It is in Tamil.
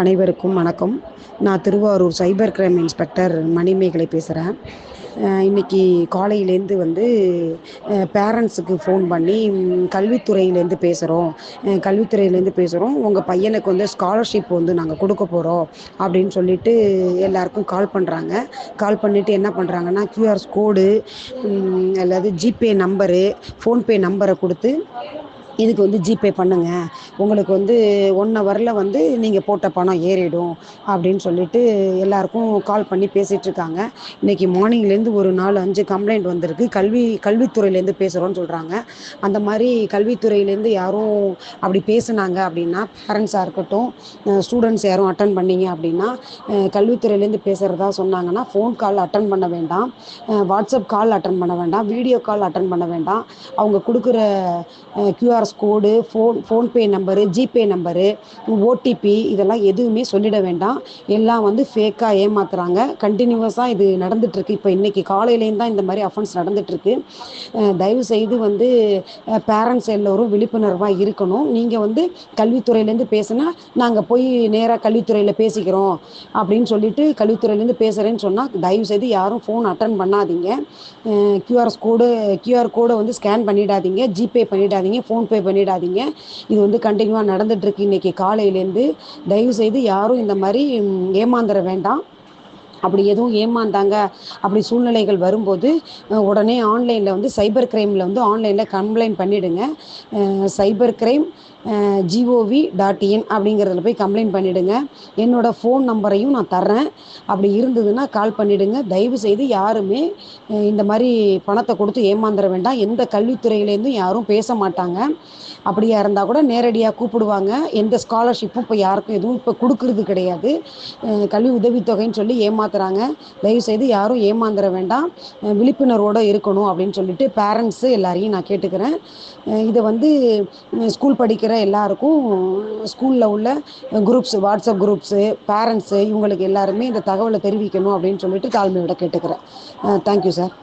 அனைவருக்கும் வணக்கம். நான் Thiruvarur cyber crime inspector Manimekalai பேசுகிறேன். இன்றைக்கி காலையிலேருந்து பேரண்ட்ஸுக்கு ஃபோன் பண்ணி கல்வித்துறையிலேருந்து பேசுகிறோம், உங்கள் பையனுக்கு ஸ்காலர்ஷிப் நாங்கள் கொடுக்க போகிறோம் அப்படின்னு சொல்லிட்டு எல்லாருக்கும் கால் பண்ணுறாங்க. கால் பண்ணிவிட்டு என்ன பண்ணுறாங்கன்னா, கியூஆர் கோடு அல்லது ஜிபே நம்பரு, ஃபோன்பே நம்பரை கொடுத்து இதுக்கு ஜிபே பண்ணுங்கள், உங்களுக்கு 1 ஹவரில் நீங்கள் போட்ட பணம் ஏறிடும் அப்படின்னு சொல்லிட்டு எல்லாருக்கும் கால் பண்ணி பேசிகிட்ருக்காங்க. இன்றைக்கி மார்னிங்லேருந்து ஒரு 4-5 கம்ப்ளைண்ட் வந்திருக்கு. கல்வித்துறையிலேருந்து பேசுகிறோன்னு சொல்கிறாங்க. அந்த மாதிரி கல்வித்துறையிலேருந்து யாரும் அப்படி பேசுனாங்க அப்படின்னா, பேரண்ட்ஸாக இருக்கட்டும், ஸ்டூடெண்ட்ஸ் யாரும் அட்டன் பண்ணீங்க அப்படின்னா, கல்வித்துறையிலேருந்து பேசுகிறதா சொன்னாங்கன்னா ஃபோன் கால் அட்டன் பண்ண வேண்டாம், வாட்ஸ்அப் கால் அட்டன் பண்ண வேண்டாம், வீடியோ கால் அட்டன் பண்ண வேண்டாம். அவங்க கொடுக்குற QR code, PhonePe number, GPay number, OTP இதெல்லாம் எதுவுமே சொல்லிட வேண்டாம். எல்லாம் ஃபேக்காக ஏமாத்துறாங்க. கண்டினியூவஸாக இது நடந்துகிட்ருக்கு. இப்போ இன்றைக்கி காலையிலேருந்து தான் இந்த மாதிரி அஃபென்ஸ் நடந்துகிட்ருக்கு. தயவுசெய்து பேரண்ட்ஸ் எல்லோரும் விழிப்புணர்வாக இருக்கணும். நீங்கள் கல்வித்துறையிலேருந்து பேசுனா நாங்கள் போய் நேராக கல்வித்துறையில் பேசிக்கிறோம் அப்படின்னு சொல்லிட்டு கல்வித்துறையிலேருந்து பேசுகிறேன்னு சொன்னால் தயவுசெய்து யாரும் ஃபோன் அட்டன் பண்ணாதீங்க. கியூஆர் கோடை ஸ்கேன் பண்ணிடாதீங்க, ஜிபே பண்ணிடாதீங்க, ஃபோன்பே பண்ணிடாதீங்க. இது கண்டினியூவாக நடந்துகிட்ருக்கு இன்றைக்கி காலையிலேருந்து. தயவுசெய்து யாரும் இந்த மாதிரி ஏமாந்துட வேண்டாம். அப்படி எதுவும் ஏமாந்தாங்க, அப்படி சூழ்நிலைகள் வரும்போது உடனே ஆன்லைனில் சைபர் கிரைமில் ஆன்லைனில் கம்ப்ளைண்ட் பண்ணிவிடுங்க. சைபர் கிரைம் gov.in அப்படிங்கிறதுல போய் கம்ப்ளைண்ட் பண்ணிவிடுங்க. என்னோடய ஃபோன் நம்பரையும் நான் தர்றேன். அப்படி இருந்ததுன்னா கால் பண்ணிவிடுங்க. தயவுசெய்து யாருமே இந்த மாதிரி பணத்தை கொடுத்து ஏமாந்துட வேண்டாம். எந்த கல்வித்துறையிலேருந்தும் யாரும் பேச மாட்டாங்க. அப்படியா இருந்தால் கூட நேரடியாக கூப்பிடுவாங்க. எந்த ஸ்காலர்ஷிப்பும் இப்போ யாருக்கும் எதுவும் இப்போ கொடுக்கறது கிடையாது. கல்வி உதவித்தொகைன்னு சொல்லி ஏமாத்துறாங்க. தயவுசெய்து யாரும் ஏமாந்துட வேண்டாம், விழிப்புணர்வோடு இருக்கணும் அப்படின்னு சொல்லிட்டு பேரண்ட்ஸு எல்லாரையும் நான் கேட்டுக்கிறேன். இதை ஸ்கூல் படிக்கிற எல்லாருக்கும், ஸ்கூலில் உள்ள குரூப்ஸு, வாட்ஸ்அப் குரூப்ஸு, பேரண்ட்ஸு இவங்களுக்கு எல்லாருமே இந்த தகவலை தெரிவிக்கணும் அப்படின்னு சொல்லிட்டு தாழ்மையோட கேட்டுக்கிறேன். Thank you sir.